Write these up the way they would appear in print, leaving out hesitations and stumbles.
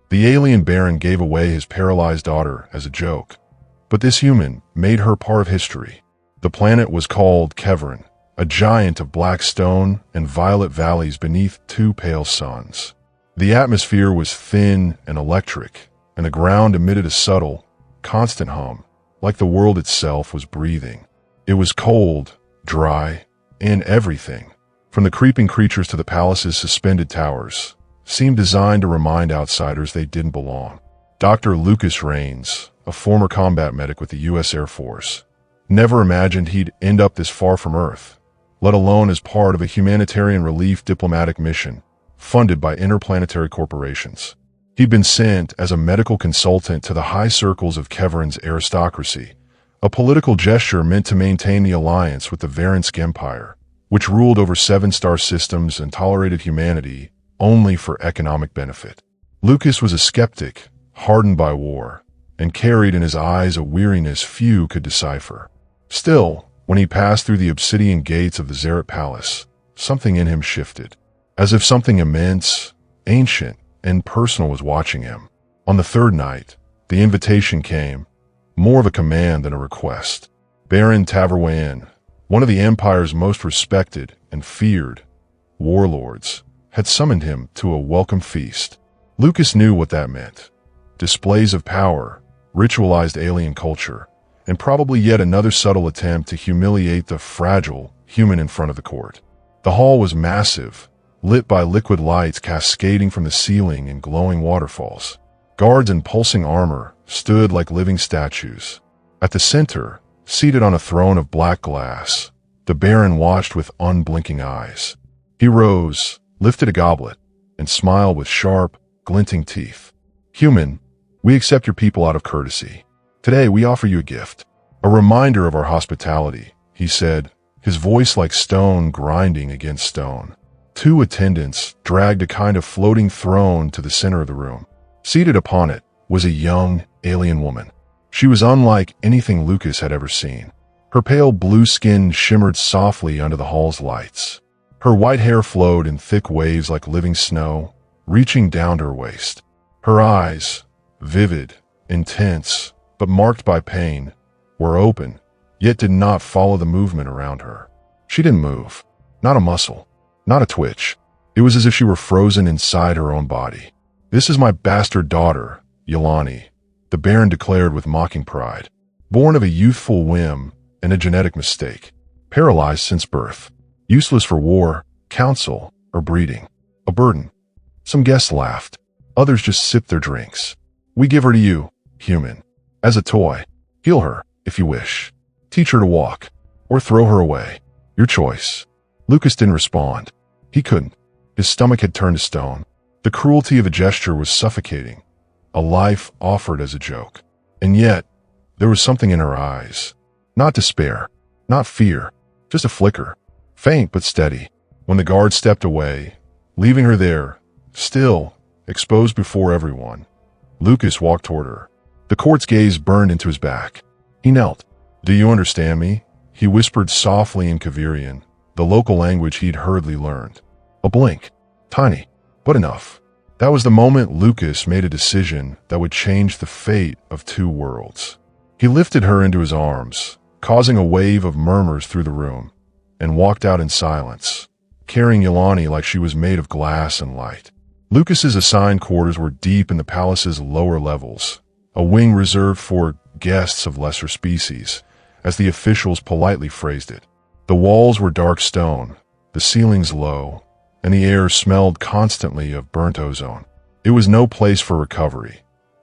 The alien Baron gave away his paralyzed daughter as a joke, but this human made her part of history. The planet was called Kevrin, a giant of black stone and violet valleys beneath two pale suns. The atmosphere was thin and electric, and the ground emitted a subtle, constant hum, like the world itself was breathing. It was cold, dry, and everything, from the creeping creatures to the palace's suspended towers, seemed designed to remind outsiders they didn't belong. Dr. Lucas Rains, a former combat medic with the U.S. Air Force, never imagined he'd end up this far from Earth, let alone as part of a humanitarian relief diplomatic mission funded by interplanetary corporations. He'd been sent as a medical consultant to the high circles of Kevrin's aristocracy, a political gesture meant to maintain the alliance with the Varansk Empire, which ruled over 7-star systems and tolerated humanity only for economic benefit. Lucas was a skeptic, hardened by war, and carried in his eyes a weariness few could decipher. Still, when he passed through the obsidian gates of the Zerat Palace, something in him shifted, as if something immense, ancient, and personal was watching him. On the third night, the invitation came, more of a command than a request. Baron Taverwayan, one of the Empire's most respected and feared warlords, had summoned him to a welcome feast. Lucas knew what that meant. Displays of power, ritualized alien culture, and probably yet another subtle attempt to humiliate the fragile human in front of the court. The hall was massive, lit by liquid lights cascading from the ceiling in glowing waterfalls. Guards in pulsing armor stood like living statues. At the center, seated on a throne of black glass, the Baron watched with unblinking eyes. He rose, lifted a goblet, and smiled with sharp, glinting teeth. "Human, we accept your people out of courtesy. Today we offer you a gift, a reminder of our hospitality," he said, his voice like stone grinding against stone. Two attendants dragged a kind of floating throne to the center of the room. Seated upon it was a young, alien woman. She was unlike anything Lucas had ever seen. Her pale blue skin shimmered softly under the hall's lights. Her white hair flowed in thick waves like living snow, reaching down to her waist. Her eyes, vivid, intense, but marked by pain, were open, yet did not follow the movement around her. She didn't move, not a muscle, not a twitch. It was as if she were frozen inside her own body. "This is my bastard daughter, Yelani," the Baron declared with mocking pride. "Born of a youthful whim and a genetic mistake. Paralyzed since birth. Useless for war, counsel, or breeding. A burden." Some guests laughed. Others just sipped their drinks. "We give her to you, human, as a toy. Heal her, if you wish. Teach her to walk, or throw her away. Your choice." Lucas didn't respond. He couldn't. His stomach had turned to stone. The cruelty of the gesture was suffocating. A life offered as a joke. And yet, there was something in her eyes. Not despair, not fear, just a flicker. Faint but steady. When the guard stepped away, leaving her there, still, exposed before everyone, Lucas walked toward her. The court's gaze burned into his back. He knelt. "Do you understand me?" he whispered softly in Kavirian, the local language he'd hurriedly learned. A blink. Tiny, but enough. That was the moment Lucas made a decision that would change the fate of two worlds. He lifted her into his arms, causing a wave of murmurs through the room, and walked out in silence, carrying Yelani like she was made of glass and light. Lucas's assigned quarters were deep in the palace's lower levels, a wing reserved for guests of lesser species, as the officials politely phrased it. The walls were dark stone, the ceilings low, and the air smelled constantly of burnt ozone. It was no place for recovery,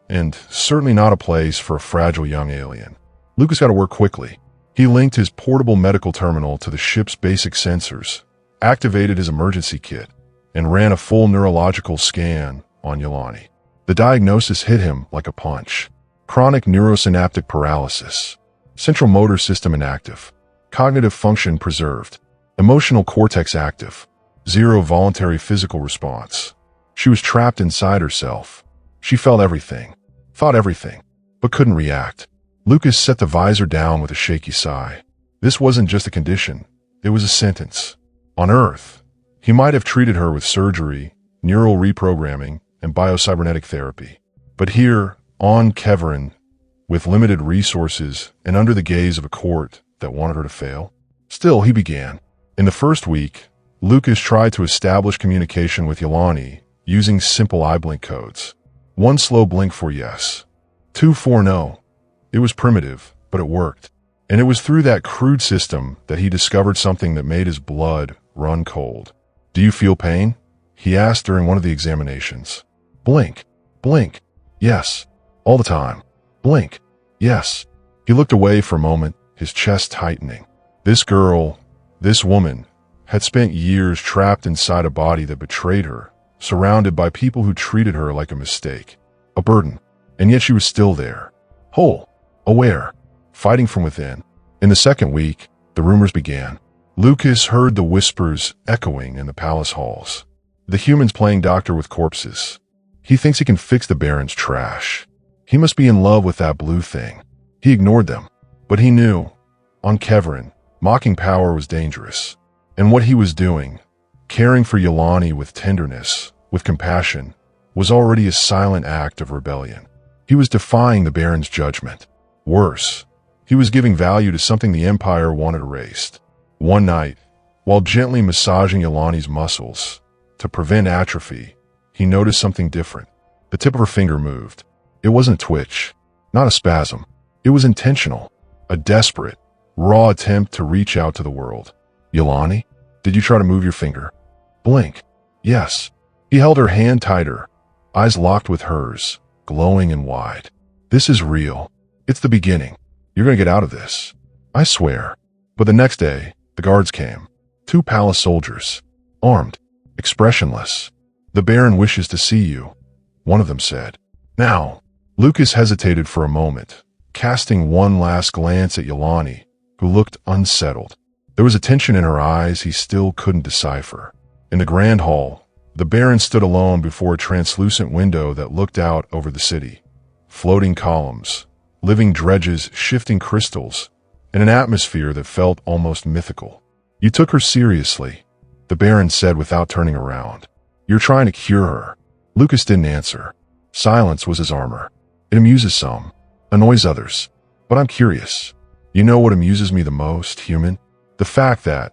and certainly not a place for a fragile young alien. Lucas got to work quickly. He linked his portable medical terminal to the ship's basic sensors, activated his emergency kit, and ran a full neurological scan on Yelani. The diagnosis hit him like a punch. Chronic neurosynaptic paralysis. Central motor system inactive. Cognitive function preserved. Emotional cortex active. Zero voluntary physical response. She was trapped inside herself. She felt everything, thought everything, but couldn't react. Lucas set the visor down with a shaky sigh. This wasn't just a condition, it was a sentence. On Earth, he might have treated her with surgery, neural reprogramming, and biocybernetic therapy. But here, on Keverin, with limited resources and under the gaze of a court that wanted her to fail, still he began. In the first week, Lucas tried to establish communication with Yolani using simple eye blink codes. 1 slow blink for yes, 2 for no. It was primitive, but it worked. And it was through that crude system that he discovered something that made his blood run cold. "Do you feel pain?" he asked during one of the examinations. "Blink, blink, yes, all the time. Blink, yes." He looked away for a moment, his chest tightening. This girl, this woman, had spent years trapped inside a body that betrayed her, surrounded by people who treated her like a mistake, a burden, and yet she was still there, whole, aware, fighting from within. In the second week, the rumors began. Lucas heard the whispers echoing in the palace halls. The humans playing doctor with corpses. He thinks he can fix the Baron's trash. He must be in love with that blue thing. He ignored them, but he knew, on Keverin, mocking power was dangerous. And what he was doing, caring for Yolani with tenderness, with compassion, was already a silent act of rebellion. He was defying the Baron's judgment. Worse, he was giving value to something the Empire wanted erased. One night, while gently massaging Yolani's muscles to prevent atrophy, he noticed something different. The tip of her finger moved. It wasn't a twitch, not a spasm. It was intentional, a desperate, raw attempt to reach out to the world. "Yolani, did you try to move your finger?" "Blink, yes." He held her hand tighter, eyes locked with hers, glowing and wide. "This is real. It's the beginning. You're going to get out of this. I swear." But the next day, the guards came. 2 palace soldiers, armed, expressionless. "The Baron wishes to see you," one of them said. Now, Lucas hesitated for a moment, casting one last glance at Yolani, who looked unsettled. There was a tension in her eyes he still couldn't decipher. In the grand hall, the Baron stood alone before a translucent window that looked out over the city. Floating columns, living dredges, shifting crystals, and an atmosphere that felt almost mythical. "You took her seriously," the Baron said without turning around. "You're trying to cure her." Lucas didn't answer. Silence was his armor. It amuses some, annoys others. But I'm curious. You know what amuses me the most, human? The fact that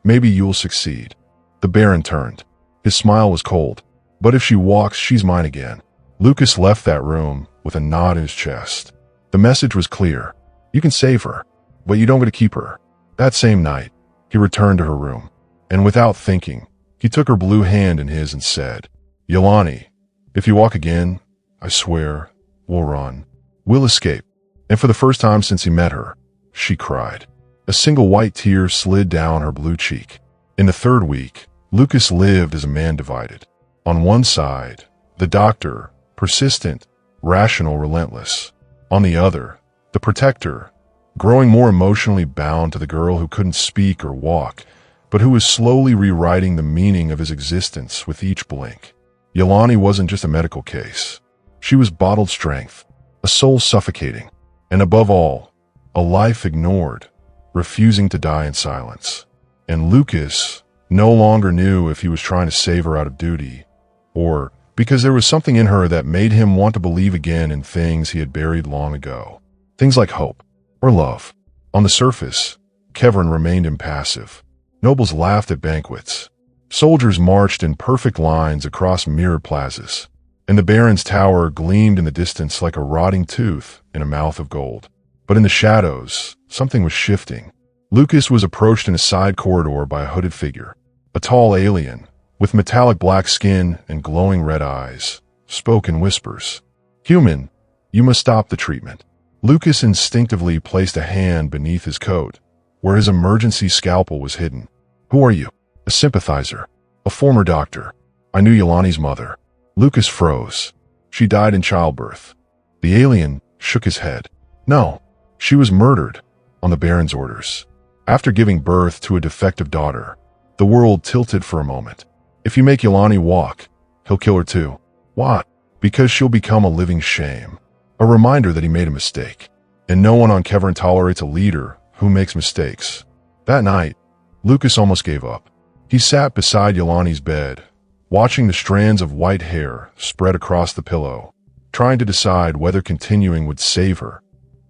maybe you'll succeed. The Baron turned. His smile was cold. "But if she walks, she's mine again." Lucas left that room with a knot in his chest. The message was clear. You can save her, but you don't get to keep her. That same night, he returned to her room, and without thinking, he took her blue hand in his and said, "Yolani, if you walk again, I swear, we'll run. We'll escape." And for the first time since he met her, she cried. A single white tear slid down her blue cheek. In the third week, Lucas lived as a man divided. On one side, the doctor, persistent, rational, relentless. On the other, the protector, growing more emotionally bound to the girl who couldn't speak or walk, but who was slowly rewriting the meaning of his existence with each blink. Yolani wasn't just a medical case. She was bottled strength, a soul suffocating, and above all, a life ignored, refusing to die in silence. And Lucas no longer knew if he was trying to save her out of duty, or because there was something in her that made him want to believe again in things he had buried long ago. Things like hope, or love. On the surface, Keverin remained impassive. Nobles laughed at banquets. Soldiers marched in perfect lines across mirrored plazas, and the Baron's tower gleamed in the distance like a rotting tooth in a mouth of gold. But in the shadows, something was shifting. Lucas was approached in a side corridor by a hooded figure. A tall alien, with metallic black skin and glowing red eyes, spoke in whispers. "Human, you must stop the treatment." Lucas instinctively placed a hand beneath his coat, where his emergency scalpel was hidden. "Who are you?" "A sympathizer, a former doctor. I knew Yolani's mother." Lucas froze. "She died in childbirth." The alien shook his head. "No, she was murdered, on the Baron's orders. After giving birth to a defective daughter." The world tilted for a moment. "If you make Yolani walk, he'll kill her too." "Why?" "Because she'll become a living shame. A reminder that he made a mistake. And no one on Keverin tolerates a leader who makes mistakes." That night, Lucas almost gave up. He sat beside Yolani's bed, watching the strands of white hair spread across the pillow, trying to decide whether continuing would save her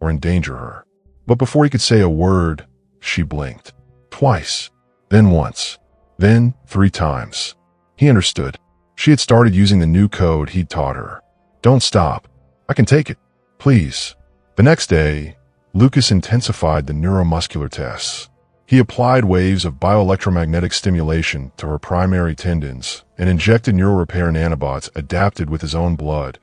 or endanger her. But before he could say a word, she blinked. Twice, then once, then 3 times. He understood. She had started using the new code he'd taught her. Don't stop. I can take it. Please. The next day, Lucas intensified the neuromuscular tests. He applied waves of bioelectromagnetic stimulation to her primary tendons and injected neural repair nanobots adapted with his own blood,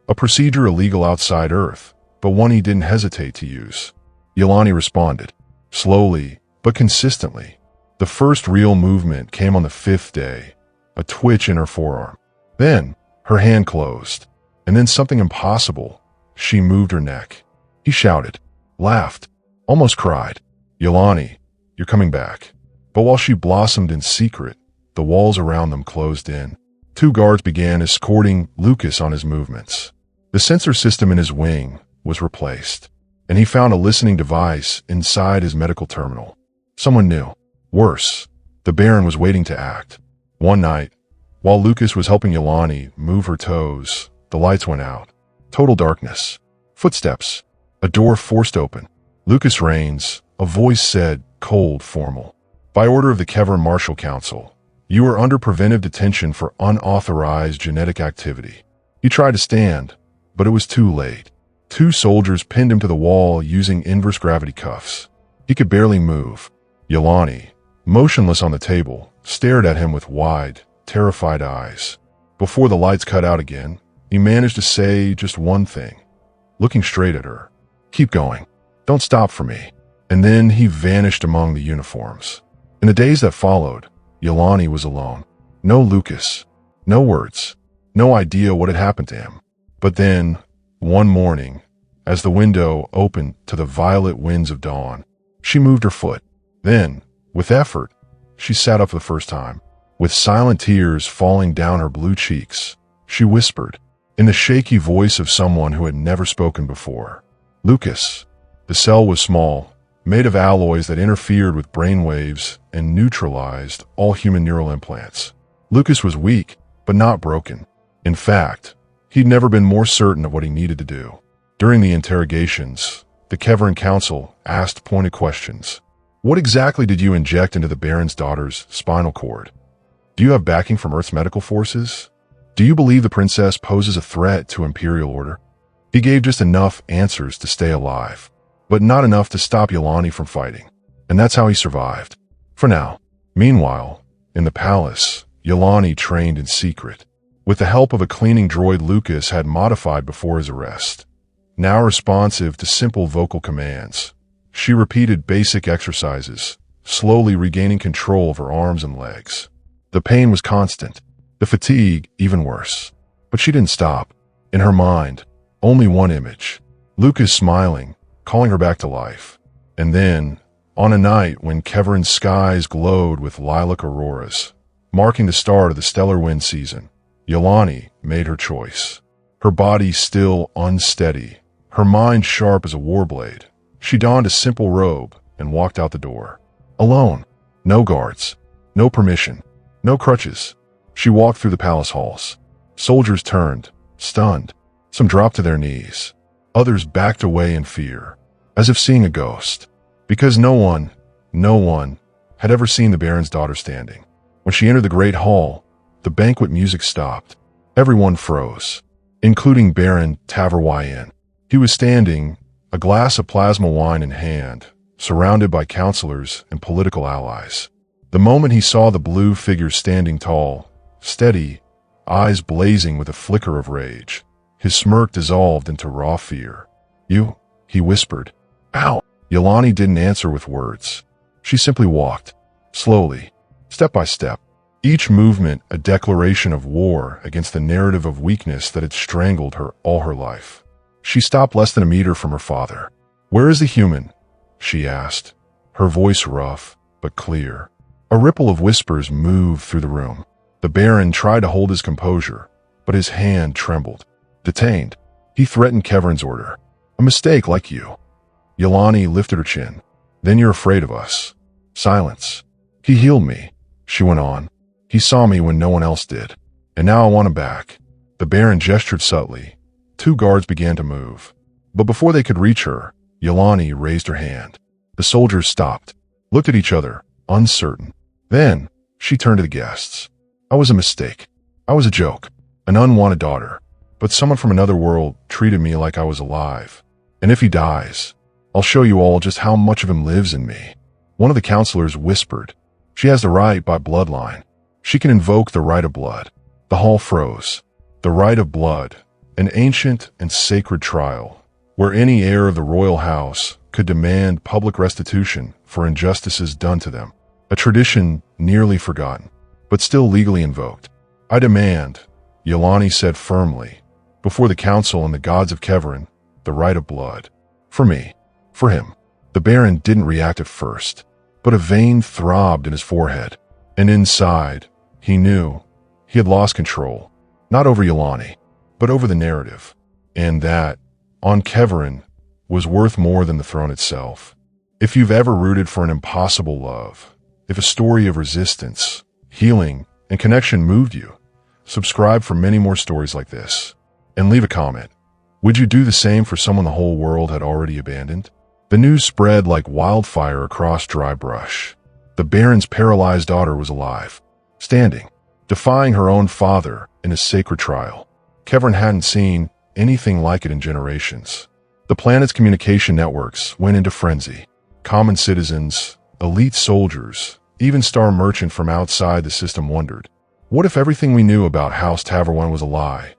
a procedure illegal outside Earth, but one he didn't hesitate to use. Yolani responded, slowly but consistently. The first real movement came on the 5th day, a twitch in her forearm. Then, her hand closed, and then something impossible. She moved her neck. He shouted, laughed, almost cried. Yolani, you're coming back. But while she blossomed in secret, the walls around them closed in. 2 guards began escorting Lucas on his movements. The sensor system in his wing was replaced, and he found a listening device inside his medical terminal. Someone new. Worse, the Baron was waiting to act. One night, while Lucas was helping Yolani move her toes, the lights went out. Total darkness. Footsteps. A door forced open. Lucas Rains, a voice said, cold, formal. By order of the Kevern Marshal Council, you are under preventive detention for unauthorized genetic activity. He tried to stand, but it was too late. 2 soldiers pinned him to the wall using inverse gravity cuffs. He could barely move. Yolani, motionless on the table, stared at him with wide, terrified eyes. Before the lights cut out again, he managed to say just one thing, looking straight at her. Keep going. Don't stop for me. And then he vanished among the uniforms. In the days that followed, Yolani was alone. No Lucas. No words. No idea what had happened to him. But then, one morning, as the window opened to the violet winds of dawn, she moved her foot. Then, with effort, she sat up for the first time. With silent tears falling down her blue cheeks, she whispered, in the shaky voice of someone who had never spoken before, Lucas. The cell was small, made of alloys that interfered with brain waves and neutralized all human neural implants. Lucas was weak, but not broken. In fact, he'd never been more certain of what he needed to do. During the interrogations, the Kevern Council asked pointed questions. What exactly did you inject into the Baron's daughter's spinal cord? Do you have backing from Earth's medical forces? Do you believe the princess poses a threat to Imperial order? He gave just enough answers to stay alive, but not enough to stop Yolani from fighting. And that's how he survived. For now. Meanwhile, in the palace, Yolani trained in secret. With the help of a cleaning droid Lucas had modified before his arrest. Now responsive to simple vocal commands, she repeated basic exercises, slowly regaining control of her arms and legs. The pain was constant, the fatigue even worse. But she didn't stop. In her mind, only one image. Lucas smiling, calling her back to life. And then, on a night when Kevern's skies glowed with lilac auroras, marking the start of the stellar wind season, Yolani made her choice. Her body still unsteady, her mind sharp as a warblade. She donned a simple robe and walked out the door. Alone. No guards. No permission. No crutches. She walked through the palace halls. Soldiers turned, stunned. Some dropped to their knees. Others backed away in fear, as if seeing a ghost. Because no one had ever seen the Baron's daughter standing. When she entered the great hall, the banquet music stopped. Everyone froze, including Baron Taverwayan. He was standing, a glass of plasma wine in hand, surrounded by counselors and political allies. The moment he saw the blue figure standing tall, steady, eyes blazing with a flicker of rage, his smirk dissolved into raw fear. You, he whispered. Ow! Yolani didn't answer with words. She simply walked, slowly, step by step, each movement a declaration of war against the narrative of weakness that had strangled her all her life. She stopped less than a meter from her father. Where is the human? She asked, her voice rough but clear. A ripple of whispers moved through the room. The Baron tried to hold his composure, but his hand trembled. Detained. He threatened Kevern's order. A mistake like you. Yolani lifted her chin. Then you're afraid of us. Silence. He healed me, she went on. He saw me when no one else did. And now I want him back." The Baron gestured subtly. Two guards began to move. But before they could reach her, Yolani raised her hand. The soldiers stopped, looked at each other, uncertain. Then, she turned to the guests. "I was a mistake. I was a joke, an unwanted daughter. But someone from another world treated me like I was alive. And if he dies, I'll show you all just how much of him lives in me." One of the counselors whispered, "She has the right by bloodline. She can invoke the right of blood." The hall froze. The right of blood, an ancient and sacred trial, where any heir of the royal house could demand public restitution for injustices done to them. A tradition nearly forgotten, but still legally invoked. "I demand," Yolani said firmly, before the council and the gods of Keverin, "the right of blood. For me. For him." The Baron didn't react at first, but a vein throbbed in his forehead. And inside, he knew he had lost control, not over Yolani, but over the narrative. And that, on Keverin, was worth more than the throne itself. If you've ever rooted for an impossible love, if a story of resistance, healing, and connection moved you, subscribe for many more stories like this. And leave a comment. Would you do the same for someone the whole world had already abandoned? The news spread like wildfire across dry brush. The Baron's paralyzed daughter was alive, standing, defying her own father in a sacred trial. Keverin hadn't seen anything like it in generations. The planet's communication networks went into frenzy. Common citizens, elite soldiers, even Star Merchant from outside the system wondered, what if everything we knew about House Taverwan was a lie?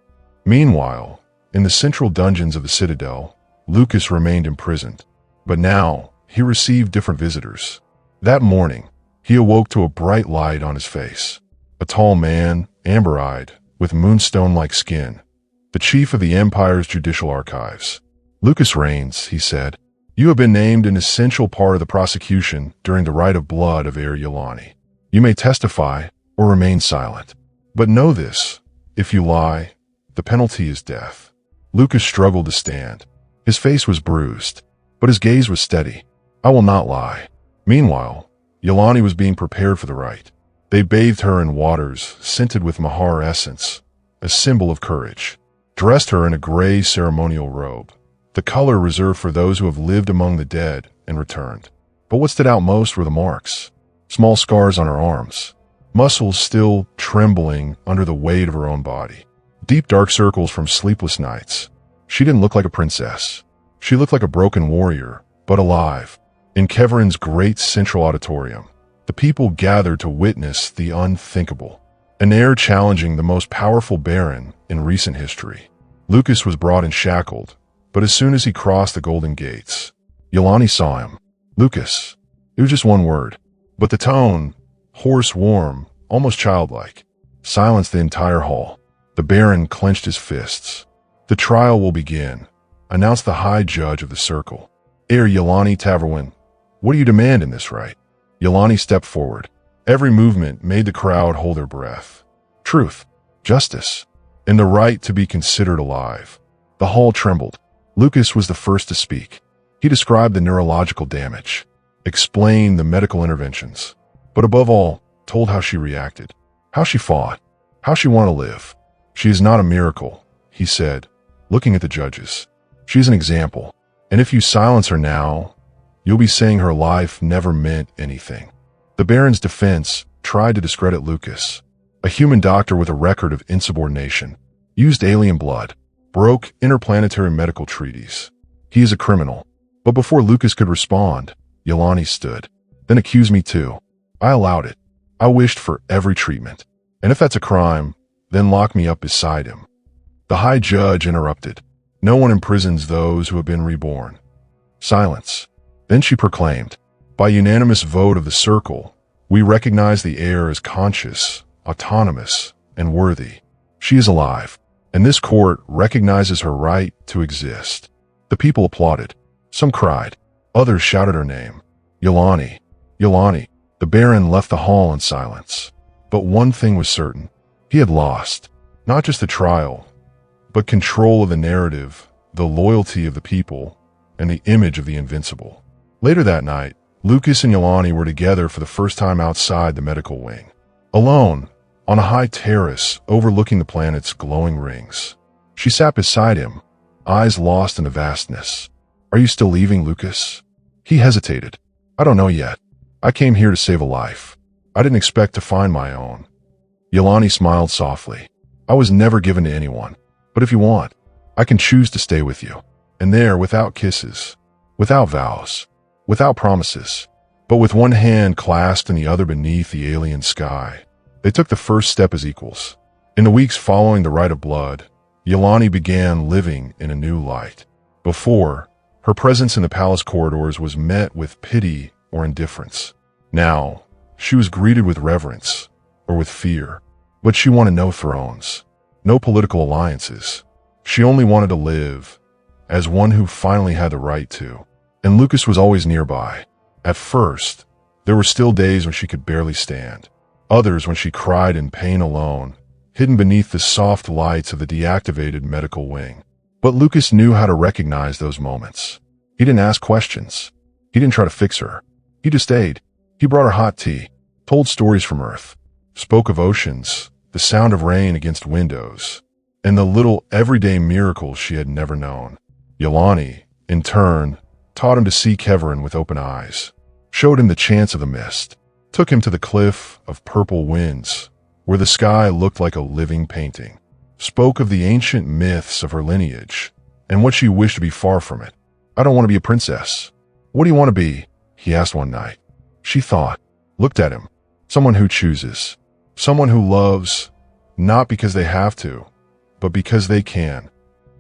Meanwhile, in the central dungeons of the Citadel, Lucas remained imprisoned. But now, he received different visitors. That morning, he awoke to a bright light on his face. A tall man, amber-eyed, with moonstone-like skin, the chief of the Empire's judicial archives. "Lucas Rains," he said, "you have been named an essential part of the prosecution during the right of blood of heir Yolani. You may testify or remain silent. But know this, if you lie, the penalty is death." Lucas struggled to stand. His face was bruised, but his gaze was steady. "I will not lie." Meanwhile, Yolani was being prepared for the rite. They bathed her in waters scented with mahar essence, a symbol of courage, dressed her in a gray ceremonial robe, the color reserved for those who have lived among the dead and returned. But what stood out most were the marks, small scars on her arms, muscles still trembling under the weight of her own body, deep dark circles from sleepless nights. She didn't look like a princess. She looked like a broken warrior, but alive. In Keverin's great central auditorium, the people gathered to witness the unthinkable, an heir challenging the most powerful baron in recent history. Lucas was brought and shackled, but as soon as he crossed the golden gates, Yolani saw him. "Lucas." It was just one word, but the tone, hoarse, warm, almost childlike, silenced the entire hall. The Baron clenched his fists. "The trial will begin," announced the High Judge of the Circle. "Heir Yolani Taverwan, what do you demand in this right?" Yolani stepped forward. Every movement made the crowd hold their breath. "Truth, justice, and the right to be considered alive." The hall trembled. Lucas was the first to speak. He described the neurological damage, explained the medical interventions, but above all, told how she reacted, how she fought, how she wanted to live. "She is not a miracle," he said, looking at the judges. "She is an example, and if you silence her now, you'll be saying her life never meant anything." The Baron's defense tried to discredit Lucas, a human doctor with a record of insubordination, used alien blood, broke interplanetary medical treaties. He is a criminal. But before Lucas could respond, Yolani stood. "Then accuse me too. I allowed it. I wished for every treatment. And if that's a crime, then lock me up beside him." The High Judge interrupted. "No one imprisons those who have been reborn." Silence. Then she proclaimed, "By unanimous vote of the Circle, we recognize the heir as conscious, autonomous, and worthy. She is alive, and this court recognizes her right to exist." The people applauded. Some cried. Others shouted her name. "Yolani, Yolani." The Baron left the hall in silence. But one thing was certain. He had lost, not just the trial, but control of the narrative, the loyalty of the people, and the image of the invincible. Later that night, Lucas and Yolani were together for the first time outside the medical wing. Alone, on a high terrace overlooking the planet's glowing rings. She sat beside him, eyes lost in the vastness. "Are you still leaving, Lucas?" He hesitated. "I don't know yet. I came here to save a life. I didn't expect to find my own." Yolani smiled softly. "I was never given to anyone. But if you want, I can choose to stay with you." And there, without kisses, without vows, without promises, but with one hand clasped and the other beneath the alien sky, they took the first step as equals. In the weeks following the rite of blood, Yolani began living in a new light. Before, her presence in the palace corridors was met with pity or indifference. Now, she was greeted with reverence or with fear. But she wanted no thrones, no political alliances. She only wanted to live as one who finally had the right to. And Lucas was always nearby. At first, there were still days when she could barely stand. Others when she cried in pain alone, hidden beneath the soft lights of the deactivated medical wing. But Lucas knew how to recognize those moments. He didn't ask questions. He didn't try to fix her. He just stayed. He brought her hot tea, told stories from Earth, spoke of oceans, the sound of rain against windows, and the little everyday miracles she had never known. Yolani, in turn, taught him to see Keverin with open eyes, showed him the chance of the mist, took him to the cliff of purple winds, where the sky looked like a living painting, spoke of the ancient myths of her lineage, and what she wished to be far from it. "I don't want to be a princess." "What do you want to be?" he asked one night. She thought, looked at him. "Someone who chooses. Someone who loves, not because they have to, but because they can."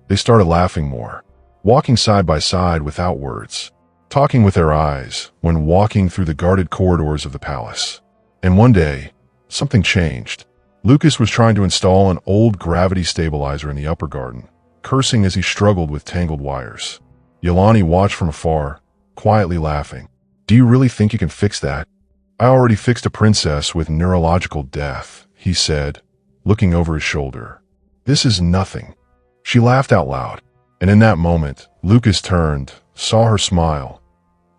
They started laughing more, walking side by side without words, talking with their eyes when walking through the guarded corridors of the palace. And one day, something changed. Lucas was trying to install an old gravity stabilizer in the upper garden, cursing as he struggled with tangled wires. Yolani watched from afar, quietly laughing. "Do you really think you can fix that?" "I already fixed a princess with neurological death," he said, looking over his shoulder. "This is nothing." She laughed out loud, and in that moment, Lucas turned, saw her smile,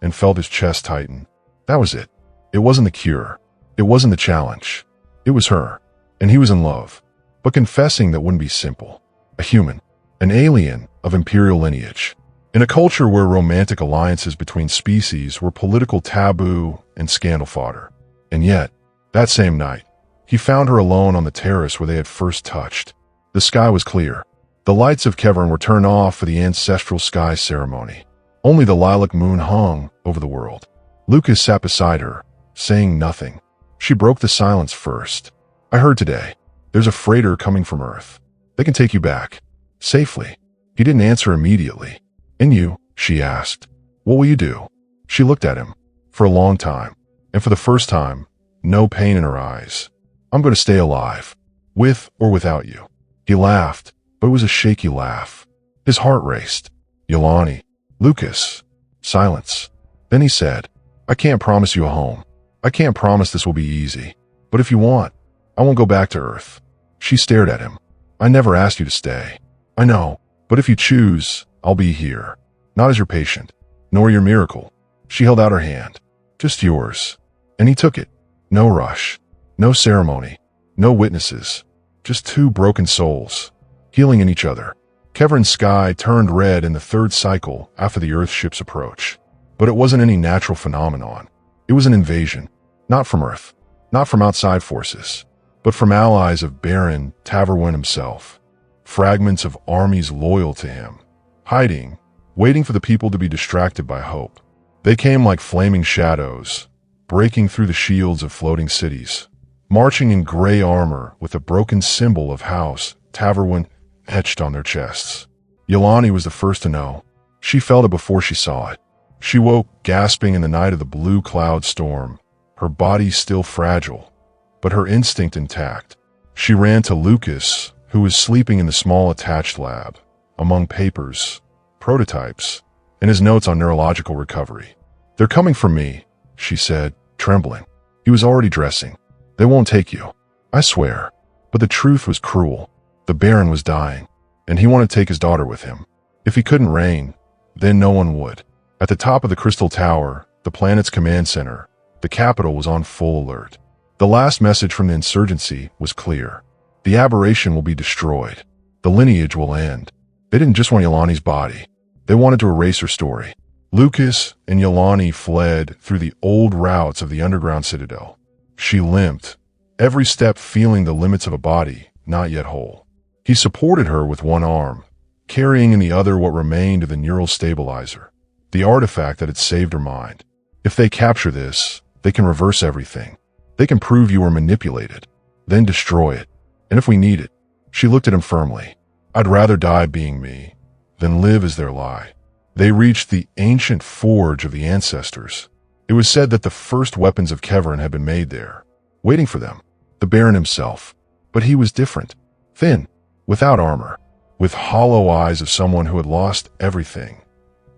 and felt his chest tighten. That was it. It wasn't the cure. It wasn't the challenge. It was her, and he was in love. But confessing that wouldn't be simple. A human, an alien of imperial lineage. In a culture where romantic alliances between species were political taboo and scandal fodder. And yet, that same night, he found her alone on the terrace where they had first touched. The sky was clear. The lights of Keverin were turned off for the ancestral sky ceremony. Only the lilac moon hung over the world. Lucas sat beside her, saying nothing. She broke the silence first. "I heard today. There's a freighter coming from Earth. They can take you back. Safely." He didn't answer immediately. "And you?" she asked. "What will you do?" She looked at him for a long time, and for the first time, no pain in her eyes. "I'm going to stay alive, with or without you." He laughed, but it was a shaky laugh. His heart raced. "Yolani." "Lucas." Silence. Then he said, "I can't promise you a home. I can't promise this will be easy. But if you want, I won't go back to Earth." She stared at him. "I never asked you to stay." "I know, but if you choose, I'll be here. Not as your patient, nor your miracle." She held out her hand. "Just yours." And he took it. No rush. No ceremony. No witnesses. Just two broken souls, healing in each other. Keverin's sky turned red in the third cycle after the Earth ship's approach. But it wasn't any natural phenomenon. It was an invasion. Not from Earth. Not from outside forces. But from allies of Baron Taverwin himself. Fragments of armies loyal to him. Hiding, waiting for the people to be distracted by hope. They came like flaming shadows, breaking through the shields of floating cities, marching in gray armor with a broken symbol of House Taverwin etched on their chests. Yolani was the first to know. She felt it before she saw it. She woke, gasping in the night of the blue cloud storm, her body still fragile, but her instinct intact. She ran to Lucas, who was sleeping in the small attached lab, among papers, prototypes, and his notes on neurological recovery. "They're coming for me," she said, trembling. He was already dressing. "They won't take you, I swear." But the truth was cruel. The Baron was dying, and he wanted to take his daughter with him. If he couldn't reign, then no one would. At the top of the Crystal Tower, the planet's command center, the capital was on full alert. The last message from the insurgency was clear. The aberration will be destroyed. The lineage will end. They didn't just want Yolani's body. They wanted to erase her story. Lucas and Yolani fled through the old routes of the underground citadel. She limped, every step feeling the limits of a body not yet whole. He supported her with one arm, carrying in the other what remained of the neural stabilizer, the artifact that had saved her mind. If they capture this, they can reverse everything. They can prove you were manipulated, then destroy it. And if we need it, she looked at him firmly. I'd rather die being me than live as their lie. They reached the ancient forge of the ancestors. It was said that the first weapons of Kevrin had been made there, waiting for them, the Baron himself. But he was different, thin, without armor, with hollow eyes of someone who had lost everything,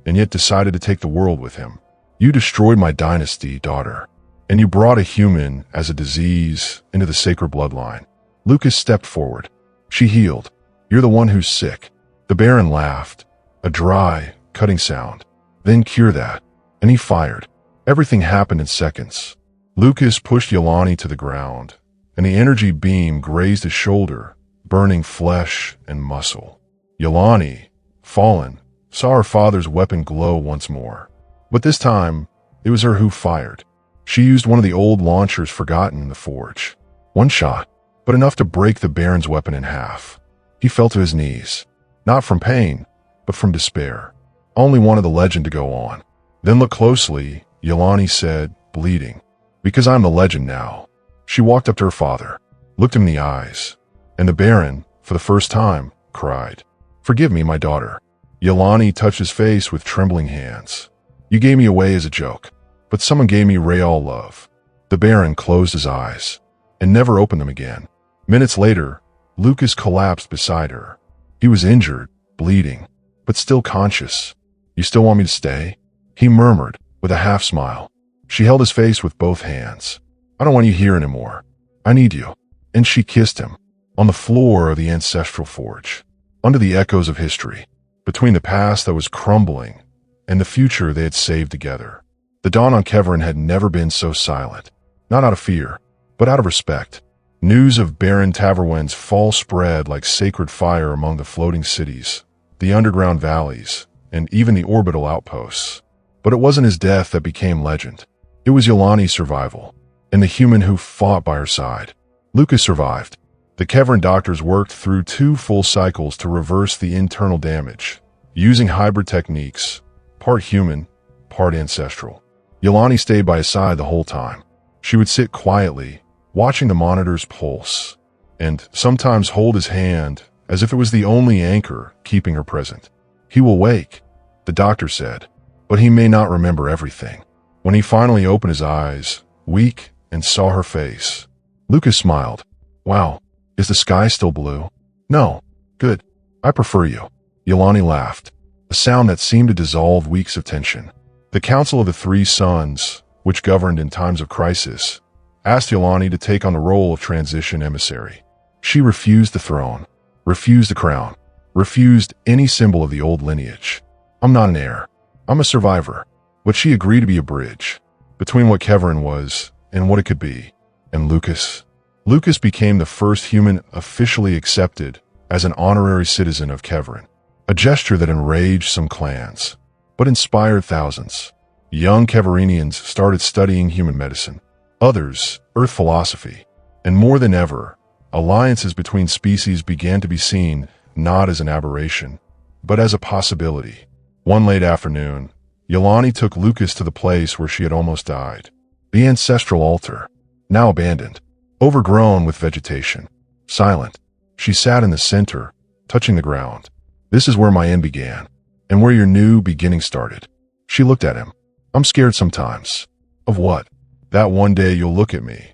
and yet decided to take the world with him. You destroyed my dynasty, daughter, and you brought a human as a disease into the sacred bloodline. Lucas stepped forward. She healed. You're the one who's sick. The Baron laughed, a dry, cutting sound. Then cure that. And he fired. Everything happened in seconds. Lucas pushed Yolani to the ground, and the energy beam grazed his shoulder, burning flesh and muscle. Yolani, fallen, saw her father's weapon glow once more. But this time, it was her who fired. She used one of the old launchers forgotten in the forge. One shot, but enough to break the Baron's weapon in half. He fell to his knees, not from pain, but from despair. Only wanted the legend to go on. Then look closely, Yolani said, bleeding. Because I'm the legend now. She walked up to her father, looked him in the eyes, and the Baron, for the first time, cried, "Forgive me, my daughter." Yolani touched his face with trembling hands. You gave me away as a joke, but someone gave me real love. The Baron closed his eyes and never opened them again. Minutes later, Lucas collapsed beside her. He was injured, bleeding, but still conscious. You still want me to stay? He murmured with a half smile. She held his face with both hands. I don't want you here anymore. I need you. And she kissed him on the floor of the ancestral forge, under the echoes of history, between the past that was crumbling and the future they had saved together. The dawn on Kevrin had never been so silent, not out of fear, but out of respect. News of Baron Taverwen's fall spread like sacred fire among the floating cities, the underground valleys, and even the orbital outposts. But it wasn't his death that became legend. It was Yolani's survival, and the human who fought by her side. Lucas survived. The Kevrin doctors worked through 2 full cycles to reverse the internal damage, using hybrid techniques, part human, part ancestral. Yolani stayed by his side the whole time. She would sit quietly, watching the monitor's pulse, and sometimes hold his hand as if it was the only anchor keeping her present. He will wake, the doctor said, but he may not remember everything. When he finally opened his eyes, weak, and saw her face, Lucas smiled. Wow, is the sky still blue? No. Good. I prefer you. Yolani laughed, a sound that seemed to dissolve weeks of tension. The Council of the Three Suns, which governed in times of crisis, asked Yolani to take on the role of transition emissary. She refused the throne, refused the crown, refused any symbol of the old lineage. I'm not an heir. I'm a survivor. But she agreed to be a bridge between what Kevrin was and what it could be. And Lucas? Lucas became the first human officially accepted as an honorary citizen of Kevrin, a gesture that enraged some clans, but inspired thousands. Young Keverinians started studying human medicine, others earth philosophy, and more than ever, alliances between species began to be seen not as an aberration, but as a possibility. One late afternoon, Yolani took Lucas to the place where she had almost died, the ancestral altar, now abandoned, overgrown with vegetation. Silent, she sat in the center, touching the ground. This is where my end began, and where your new beginning started. She looked at him. I'm scared sometimes. Of what? That one day you'll look at me,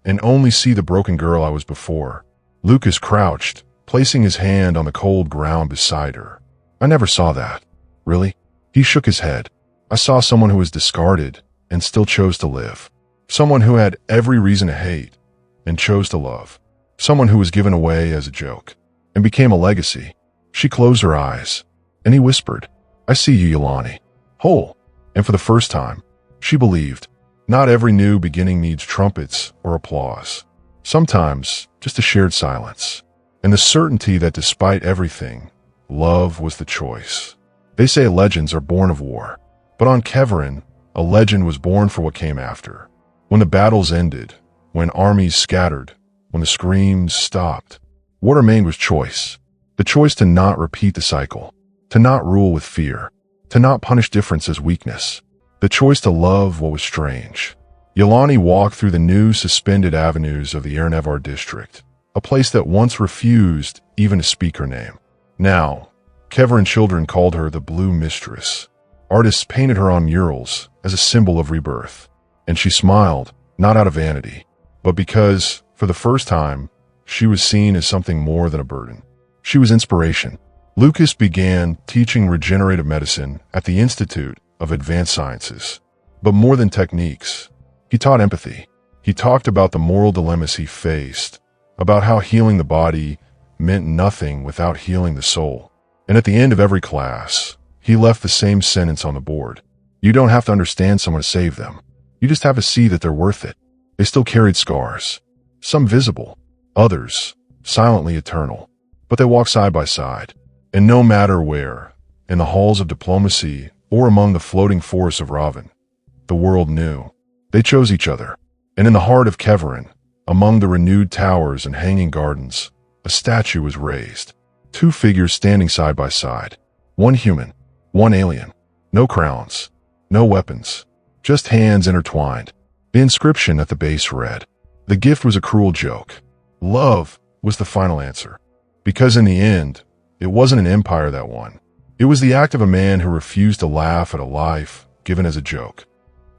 and only see the broken girl I was before. Lucas crouched, placing his hand on the cold ground beside her. I never saw that. Really? He shook his head. I saw someone who was discarded and still chose to live. Someone who had every reason to hate and chose to love. Someone who was given away as a joke and became a legacy. She closed her eyes, and he whispered, I see you, Yolani. Whole. And for the first time, she believed. Not every new beginning needs trumpets or applause. Sometimes, just a shared silence. And the certainty that despite everything, love was the choice. They say legends are born of war. But on Keverin, a legend was born for what came after. When the battles ended, when armies scattered, when the screams stopped, what remained was choice. The choice to not repeat the cycle, to not rule with fear, to not punish difference as weakness. The choice to love what was strange. Yelani walked through the new suspended avenues of the Ernevar district, a place that once refused even to speak her name. Now, Keverin children called her the Blue Mistress. Artists painted her on murals as a symbol of rebirth, and she smiled, not out of vanity, but because, for the first time, she was seen as something more than a burden. She was inspiration. Lucas began teaching regenerative medicine at the Institute of Advanced Sciences. But more than techniques, he taught empathy. He talked about the moral dilemmas he faced, about how healing the body meant nothing without healing the soul. And at the end of every class, he left the same sentence on the board. You don't have to understand someone to save them. You just have to see that they're worth it. They still carried scars, some visible, others silently eternal. But they walked side by side. And no matter where, in the halls of diplomacy or among the floating forests of Raven, the world knew. They chose each other. And in the heart of Keverin, among the renewed towers and hanging gardens, a statue was raised. Two figures standing side by side. One human, one alien. No crowns, no weapons, just hands intertwined. The inscription at the base read, "The gift was a cruel joke. Love was the final answer." Because in the end, it wasn't an empire that won. It was the act of a man who refused to laugh at a life given as a joke.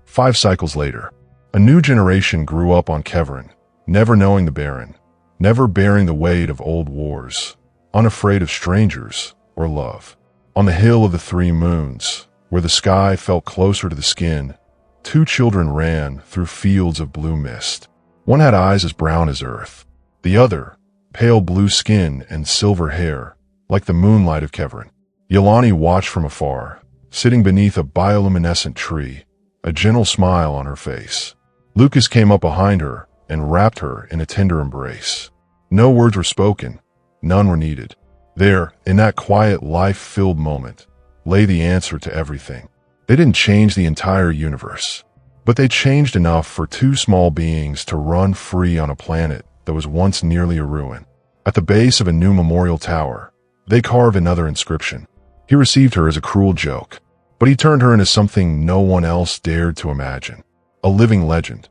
5 cycles later, a new generation grew up on Keverin, never knowing the Baron, never bearing the weight of old wars, unafraid of strangers or love. On the hill of the 3 moons, where the sky felt closer to the skin, 2 children ran through fields of blue mist. One had eyes as brown as earth. The other, pale blue skin and silver hair, like the moonlight of Keverin. Yelani watched from afar, sitting beneath a bioluminescent tree, a gentle smile on her face. Lucas came up behind her and wrapped her in a tender embrace. No words were spoken, none were needed. There, in that quiet, life-filled moment, lay the answer to everything. They didn't change the entire universe, but they changed enough for 2 small beings to run free on a planet that was once nearly a ruin. At the base of a new memorial tower, they carved another inscription. He received her as a cruel joke, but he turned her into something no one else dared to imagine. A living legend.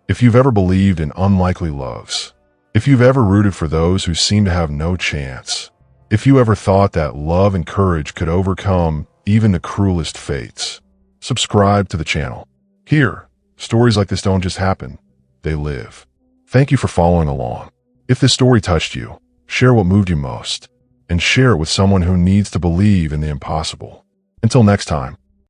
If you've ever believed in unlikely loves, if you've ever rooted for those who seem to have no chance, if you ever thought that love and courage could overcome even the cruelest fates, subscribe to the channel. Here, stories like this don't just happen, they live. Thank you for following along. If this story touched you, share what moved you most, and share it with someone who needs to believe in the impossible. Until next time.